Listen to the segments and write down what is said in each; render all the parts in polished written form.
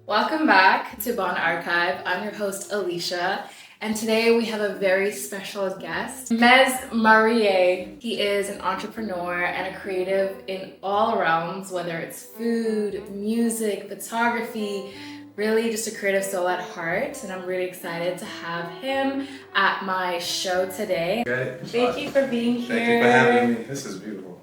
Welcome back to Bon Archive. I'm your host, Alicia, and today we have a very special guest, Mez Mariye. He is an entrepreneur and a creative in all realms, whether it's food, music, photography, really just a creative soul at heart, and I'm really excited to have him at my show today. Thank you for being here. Thank you for having me. This is beautiful.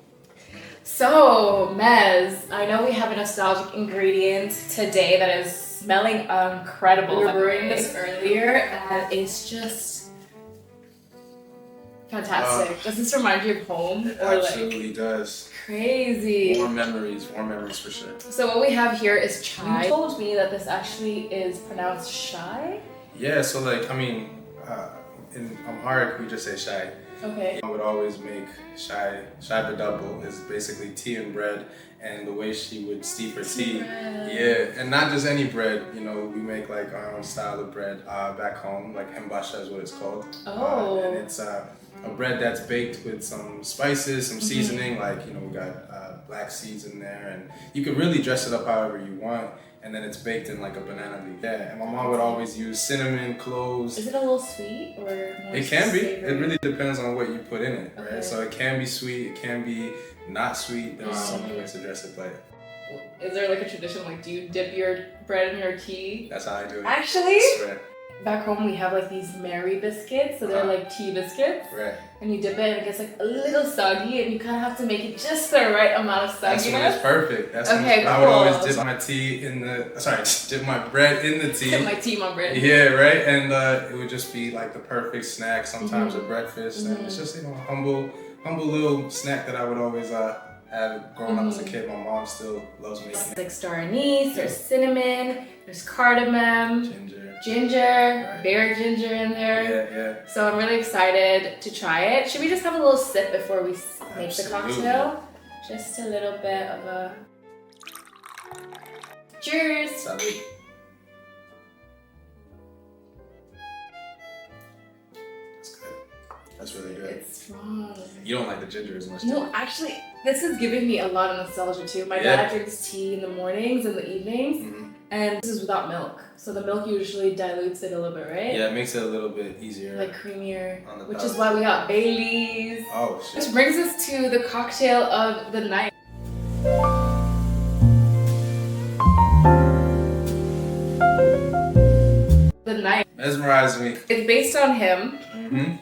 So, Mez, I know we have a nostalgic ingredient today that is smelling incredible. We were brewing this earlier and it's just fantastic. Does this remind you of home? It absolutely does. Crazy. Warm memories for sure. So what we have here is chai. You told me that this actually is pronounced shy? Yeah, so in Amharic we just say shai. Okay. I would always make shai badabble is basically tea and bread, and the way she would steep her tea. Yeah, and not just any bread, we make like our own style of bread back home, like hembasha is what it's called. Oh. And it's a bread that's baked with some spices, some seasoning, like, we got black seeds in there, and you could really dress it up however you want. And then it's baked in like a banana leaf. Yeah, and my mom would always use cinnamon, cloves. Is it a little sweet or more It can be. savory? It really depends on what you put in it, right? Okay. So it can be sweet, it can be not sweet. There's so many ways to dress it, but Is there like a tradition, like do you dip your bread in your tea? that's how I do it. Actually? I swear. Back home we have like these Mary biscuits, so they're like tea biscuits. Right. And you dip it and it gets like a little soggy and you kind of have to make it just the right amount of That's when sogginess. it's perfect. That's when Okay, I would always cool. dip my tea in dip my bread in the tea. Dip my tea, my bread. Yeah, right. And it would just be like the perfect snack, sometimes at breakfast. And it's just, a humble little snack that I would always have growing up as a kid. My mom still loves making It's it. like star anise, there's cinnamon, there's cardamom, ginger, Right. bear ginger in there. Yeah. So I'm really excited to try it. Should we just have a little sip before we make the Absolutely. cocktail? Just a little bit of a... Cheers! Salud. That's good. That's really good. It's strong. You don't like the ginger as much, do No, you? actually, this is giving me a lot of nostalgia too. My Yeah. dad drinks tea in the mornings and the evenings, and this is without milk. So the milk usually dilutes it a little bit, right? Yeah, it makes it a little bit easier. Like creamier, On the which palate. is why we got Baileys. Oh, shit. Which brings us to the cocktail of the night. The night. Mesmerize me. It's based on him Mm-hmm.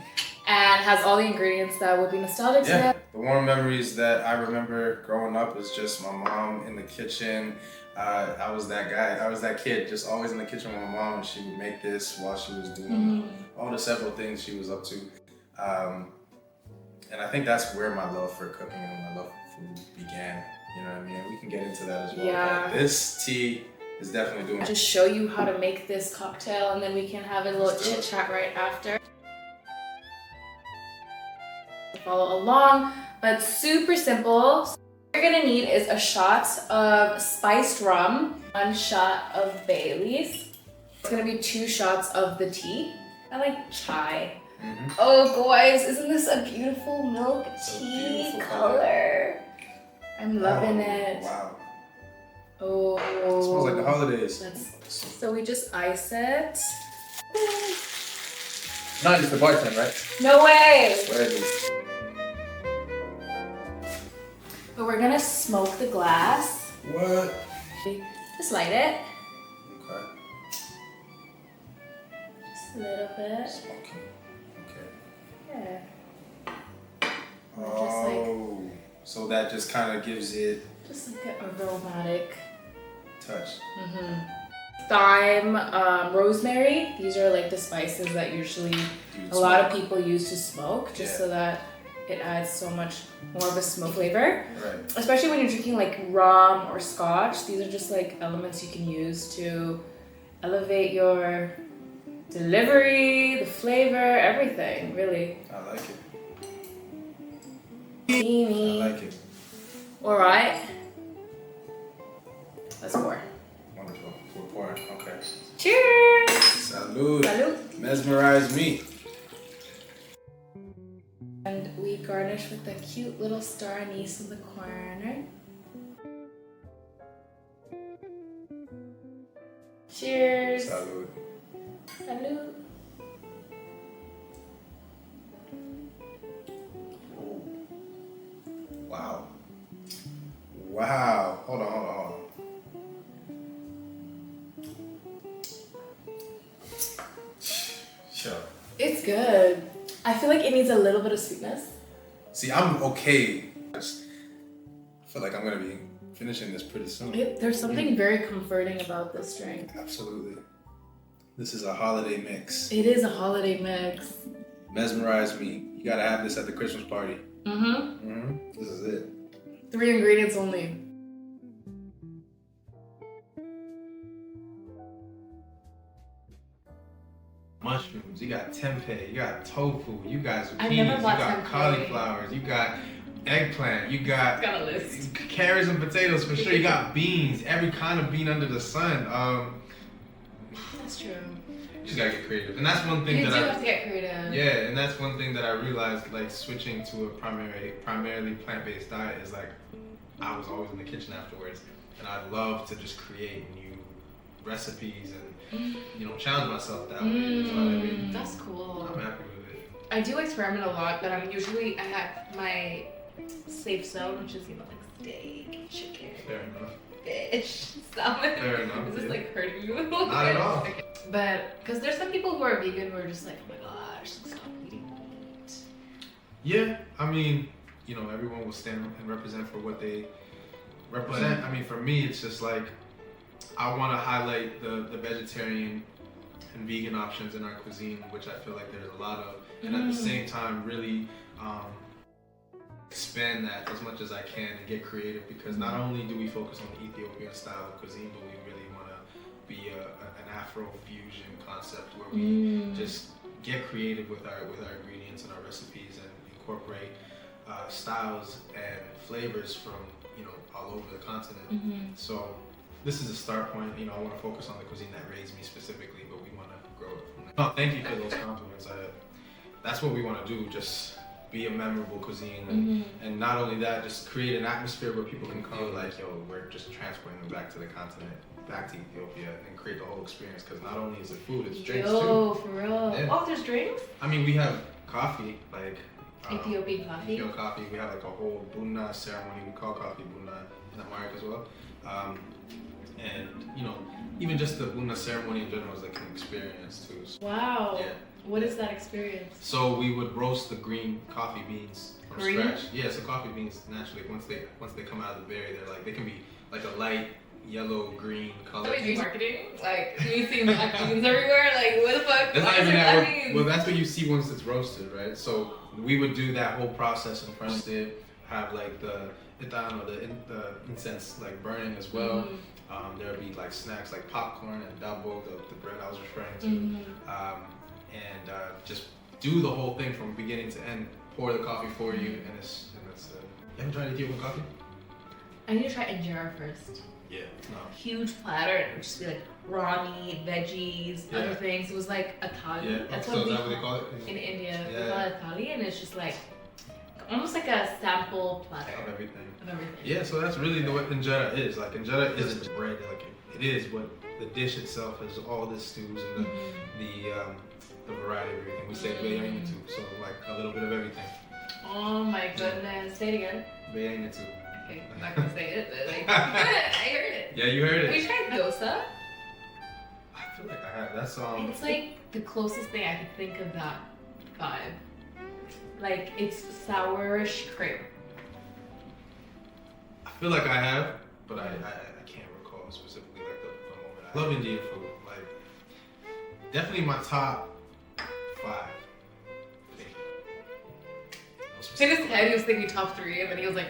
and has all the ingredients that would be nostalgic to Yeah. him. The warm memories that I remember growing up is just my mom in the kitchen. I was that guy. I was that kid, just always in the kitchen with my mom, and she would make this while she was doing all the several things she was up to. And I think that's where my love for cooking and my love for food began. You know what I mean? We can get into that as well. Yeah. But this tea is definitely doing I'll it. just show you how to make this cocktail and then we can have a little Let's do it. chit chat right after. Follow along, but super simple. What you're gonna need is a shot of spiced rum, 1 shot of Baileys. It's gonna be 2 shots of the tea. I like chai. Oh guys, isn't this a beautiful milk It's a tea beautiful color? I'm loving it. Wow. Oh. It smells like the holidays. So we just ice it. Not just the bartender, right? No way! Where is it? But we're gonna smoke the glass. What? Just light it. Okay. Just a little bit. Smoking. Okay. Yeah. Oh, so that just kind of gives it Just like an aromatic. touch. Thyme, rosemary. These are like the spices that usually a lot of people use to smoke, just so that it adds so much more of a smoke flavor. Right. Especially when you're drinking like rum or scotch. These are just like elements you can use to elevate your delivery, the flavor, everything, really. I like it. Creamy. I like it. All right. Let's pour. Wonderful. We're pouring. Okay. Cheers! Salud. Salud. Mesmerize me. And we garnish with the cute little star anise in the corner. Cheers. Salud. Salud. Ooh. Wow. Wow. Hold on. Sure. It's good. I feel like it needs a little bit of sweetness. See, I'm okay. I feel like I'm gonna be finishing this pretty soon. There's something very comforting about this drink. Absolutely. This is a holiday mix. It is a holiday mix. Mesmerize me. You gotta have this at the Christmas party. This is it. 3 ingredients only. Mushrooms, you got tempeh, you got tofu, you got I zucchinis, never you bought got tempeh. cauliflowers, you got eggplant, you got Got a list. carrots and potatoes for sure, you got beans, every kind of bean under the sun. That's true. You just gotta get creative. And that's one thing You that do have to get creative. Yeah, and that's one thing that I realized, like switching to a primarily plant-based diet is like I was always in the kitchen afterwards, and I love to just create new recipes and challenge myself that way. You know what I mean? That's cool. I'm happy with it. I do experiment a lot, but I have my safe zone, which is like steak, chicken, Fair enough. fish, salmon. Fair enough. Is this like hurting you? Not at all. But because there's some people who are vegan who are just like, oh my gosh, stop eating meat. Yeah, I mean, everyone will stand and represent for what they represent. I mean, for me, it's just like I want to highlight the vegetarian and vegan options in our cuisine, which I feel like there's a lot of, and at the same time, really expand that as much as I can and get creative, because not only do we focus on the Ethiopian style of cuisine, but we really want to be an Afro fusion concept where we just get creative with our ingredients and our recipes and incorporate styles and flavors from all over the continent. So this is a start point. I want to focus on the cuisine that raised me specifically, but we want to grow it from there. Oh, thank you for those compliments. That's what we want to do. Just be a memorable cuisine, and not only that, just create an atmosphere where people can come like, yo, we're just transporting them back to the continent, back to Ethiopia, and create the whole experience. Because not only is it food, it's drinks too. Yo, for real. Yeah. Oh, there's drinks? I mean, we have coffee, like Ethiopian coffee? Ethiopian coffee. We have like a whole bunna ceremony. We call coffee bunna in America as well. And even just the bunna ceremony in general is like an experience too. So, Wow. yeah. What is that experience? So we would roast the green coffee beans from Green? scratch. Yeah, so coffee beans naturally once they come out of the berry, they can be like a light yellow green color. Are we doing marketing? Like, you see black beans everywhere? Like, what the fuck? That's Why not is even there that. black beans? Well, that's what you see once it's roasted, right? So we would do that whole process in front of it, have like the itan or the incense like burning as well. There would be like snacks like popcorn and dabo, the bread I was referring to, and just do the whole thing from beginning to end. Pour the coffee for you, and it's you haven't tried Ethiopian coffee? I need to try injera first. Yeah, no. Huge platter, and it would just be like raw meat, veggies, other things. It was like a thali. Yeah, That's so what is we that what they call call it? in India. Yeah. We call it thali, and it's just like almost like a sample platter Of everything. of everything. Yeah, so that's really what injera is. Like injera isn't just bread. Like it is what the dish itself is. All the stews and the variety of everything. We say biryani too, so like a little bit of everything. Oh my goodness! Say it again. Biryani too. Okay, I'm not gonna say it, but like I heard it. Yeah, you heard Have you it. tried dosa? I feel like I have. That's It's like the closest thing I could think of that vibe. Like it's sourish cream. I feel like I have, but I can't recall specifically like the moment. I love Indian food. Like definitely my top 5. In his head, he was thinking top 3, and then he was like,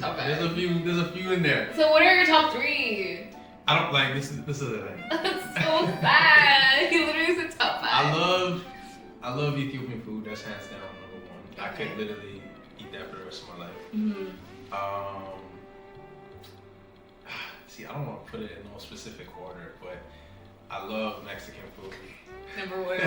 top 5. There's a few in there. So what are your top 3? I don't like this is the thing. That's so sad. He literally said top 5. I love Ethiopian food. That's hands down number 1. I could literally eat that for the rest of my life. See, I don't want to put it in no specific order, but I love Mexican food. Number 1.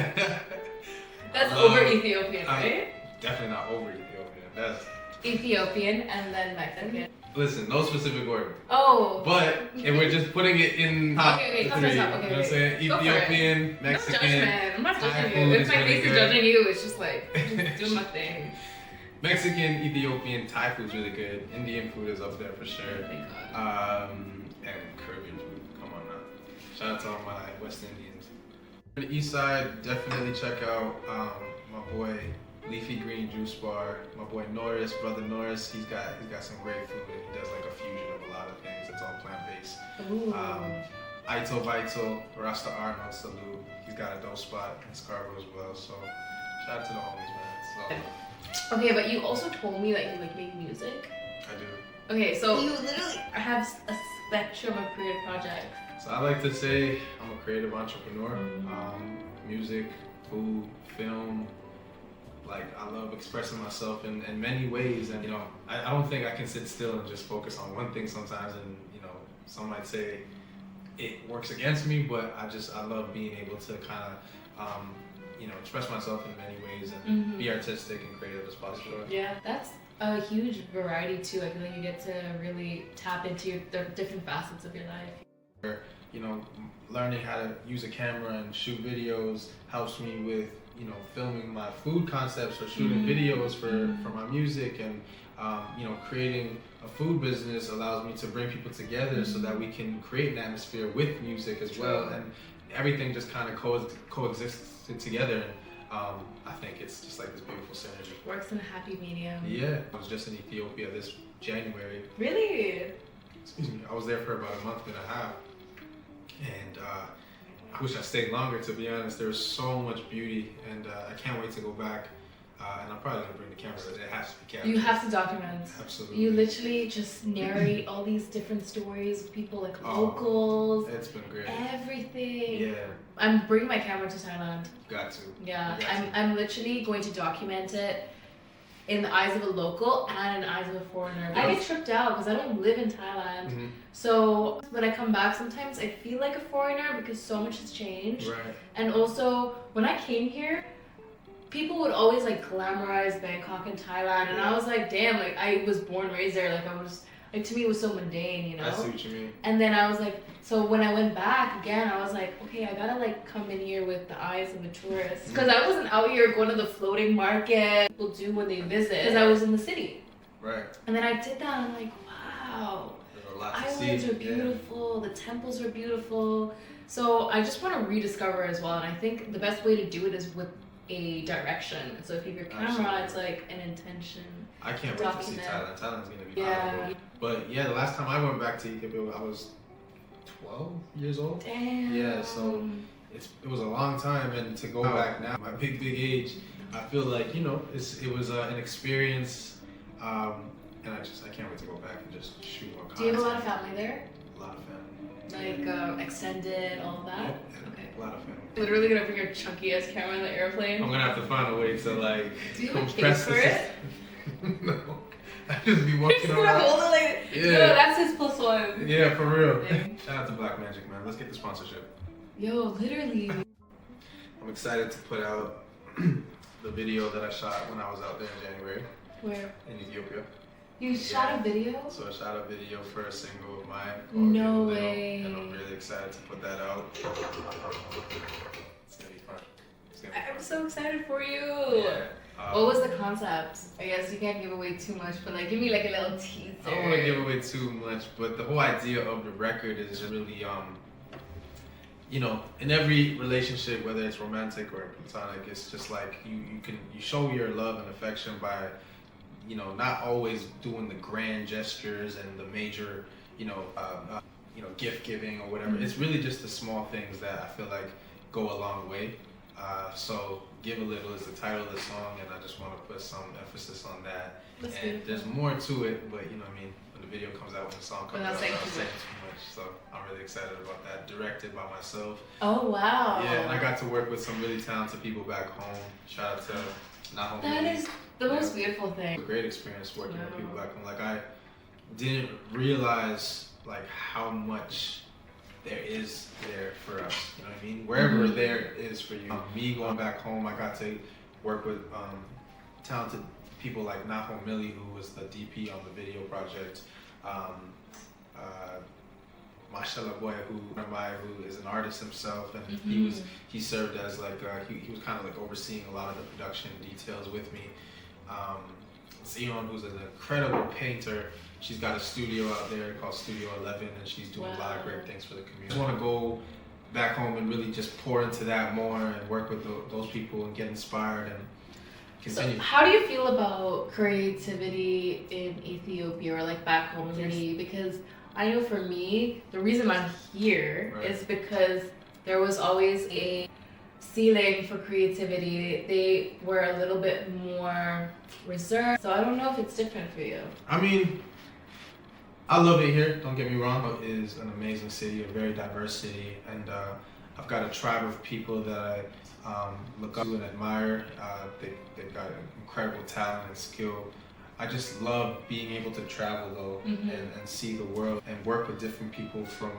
That's over Ethiopian, right? Definitely not over Ethiopian. That's Ethiopian and then Mexican. Listen, no specific order. Oh. But if we're just putting it in top Okay, three, you know what I'm saying? Ethiopian, Mexican. No judgment. I'm not Thai judging food you. is If my really face is good. judging you, it's just like, I'm just doing my thing. Mexican, Ethiopian, Thai food's really good. Indian food is up there for sure. Thank God. And Caribbean food. Come on now. Shout out to all my West Indians. On the east side, definitely check out my boy Leafy Green Juice Bar. My boy Norris, brother Norris. He's got some great food and he does like a fusion of a lot of things. It's all plant based. Ooh. Ito Vito, Rasta Arnold, salute. He's got a dope spot in Scarborough as well. So shout out to the homies, man. So Okay, but you also told me that you like make music. I do. Okay, so you literally have a spectrum of creative projects. So I like to say I'm a creative entrepreneur. Music, food, film. Like I love expressing myself in many ways, and you know I don't think I can sit still and just focus on one thing sometimes. And you know some might say it works against me, but I love being able to kind of you know express myself in many ways and be artistic and creative as possible. Yeah, that's a huge variety too. I feel like you get to really tap into the different facets of your life. You know, learning how to use a camera and shoot videos helps me with, you know, filming my food concepts or shooting videos for my music, and you know, creating a food business allows me to bring people together so that we can create an atmosphere with music as well, and everything just kind of coexists together. And I think it's just like this beautiful synergy. Works in a happy medium. Yeah, I was just in Ethiopia this January. Really? Excuse me. I was there for about a month and a half. And I wish I stayed longer, to be honest. There's so much beauty, and I can't wait to go back. And I'm probably gonna bring the camera, but it has to be captured. You have to document. Absolutely. You literally just narrate all these different stories of people, like locals. It's been great. Everything. Yeah. I'm bringing my camera to Thailand. Got to. Yeah, I'm literally going to document it in the eyes of a local and in the eyes of a foreigner. I get tripped out because I don't live in Thailand. So when I come back, sometimes I feel like a foreigner because so much has changed. Right. And also, when I came here, people would always like glamorize Bangkok and Thailand, and I was like, damn, like I was born raised there. Like I was, like to me it was so mundane, you know. I see what you mean. And then I was like, so when I went back again, I was like, okay, I gotta like come in here with the eyes of a tourist, because I wasn't out here going to the floating market people do when they visit, because I was in the city. Right. And then I did that, and I'm like, wow, there's a lot to islands see. are beautiful, the temples are beautiful. So I just want to rediscover as well, and I think the best way to do it is with a direction. So if you have your camera, it's like an intention. I can't wait to see Thailand. Thailand's gonna be Yeah. But yeah, the last time I went back to Ethiopia, I was 12 years old. Damn. Yeah, so it was a long time, and to go back now, my big age, I feel like, you know, it was an experience, and I can't wait to go back and just shoot more content. Do you have a lot of family there? A lot of family. Like extended, all of that? Yep. Okay. A lot of family. Literally gonna bring your chunky ass camera in the airplane. I'm gonna have to find a way to like Do you have a compress case for it? No. I just be walking He's around. gonna hold it like, Yeah. yo, that's his plus one. Yeah, for real. Thing. Shout out to Black Magic, man. Let's get the sponsorship. Yo, literally. I'm excited to put out the video that I shot when I was out there in January Where? in Ethiopia. You shot a video? So I shot a video for a single of mine called No Get a Little, way. and I'm really excited to put that out. It's gonna be fun. It's gonna be I'm fun. so excited for you. Yeah. What was the concept? I guess you can't give away too much, but like give me like a little teaser. I don't want to give away too much, but the whole idea of the record is really, you know, in every relationship, whether it's romantic or platonic, it's just like you show your love and affection by, you know, not always doing the grand gestures and the major, you know, gift giving or whatever. It's really just the small things that I feel like go a long way. So Give a Little is the title of the song, and I just want to put some emphasis on that. That's and beautiful. there's more to it, but you know what I mean, when the video comes out, when the song comes out, I'm not saying too much. So I'm really excited about that. Directed by myself. Oh wow. Yeah, and I got to work with some really talented people back home. Shout out to Nahom. That is the most beautiful thing. It was a great experience working with people back home. Like I didn't realize like how much there is there for us. You know what I mean? Wherever there is for you. Me going back home, I got to work with talented people like Nahom Millie, who was the DP on the video project. Mashallah Boy, who is an artist himself, and he served as like he was kind of like overseeing a lot of the production details with me. Zion, who's an incredible painter, she's got a studio out there called Studio 11, and she's doing a lot of great things for the community. I just want to go back home and really just pour into that more and work with those people and get inspired and continue. So how do you feel about creativity in Ethiopia or like back home in Guinea? Because I know for me, the reason I'm here is because there was always a ceiling for creativity. They were a little bit more reserved. So I don't know if it's different for you. I mean, I love it here, don't get me wrong. It is an amazing city, a very diverse city, and I've got a tribe of people that I look up to and admire. They've got incredible talent and skill. I just love being able to travel though and see the world and work with different people from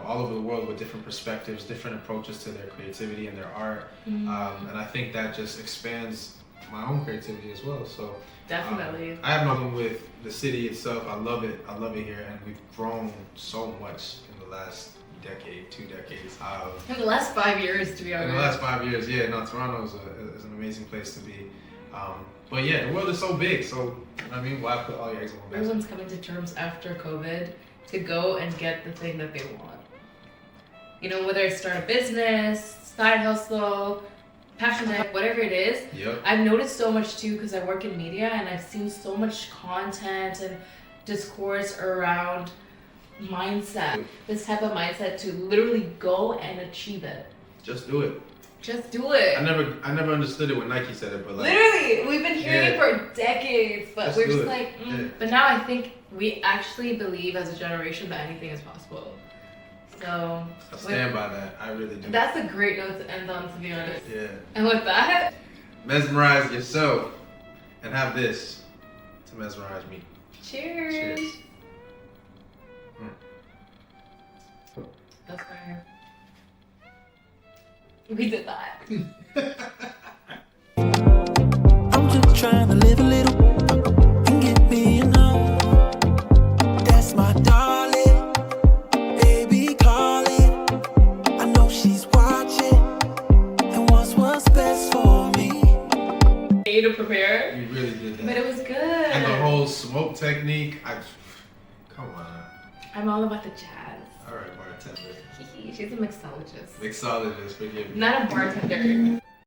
all over the world with different perspectives, different approaches to their creativity and their art. And I think that just expands my own creativity as well. So definitely. I have no problem with the city itself. I love it here, and we've grown so much in the last decade, 2 decades. In the last 5 years, to be honest. In the last 5 years, yeah. No, Toronto is an amazing place to be. But yeah, the world is so big, so I mean, why put all your eggs in one basket? Everyone's coming to terms after COVID to go and get the thing that they want. Whether it's start a business, side hustle, passion, whatever it is. Yep. I've noticed so much too because I work in media and I've seen so much content and discourse around mindset. This type of mindset to literally go and achieve it. Just do it. Just do it. I never understood it when Nike said it, but like literally, we've been hearing it for decades, but we're just like, But now I think we actually believe as a generation that anything is possible. So I stand by that. I really do. That's a great note to end on, to be honest. Yeah. And with that, mesmerize yourself and have this to mesmerize me. Cheers. That's fire. We did that. I'm just trying to live a little and get me enough. That's my darling, baby calling. I know she's watching and wants what's best for me. You to prepare. You really did that. But it was good. And the whole smoke technique. Come on. I'm all about the jazz. All right, bartender. She's a mixologist. Mixologist, forgive me. Not a bartender.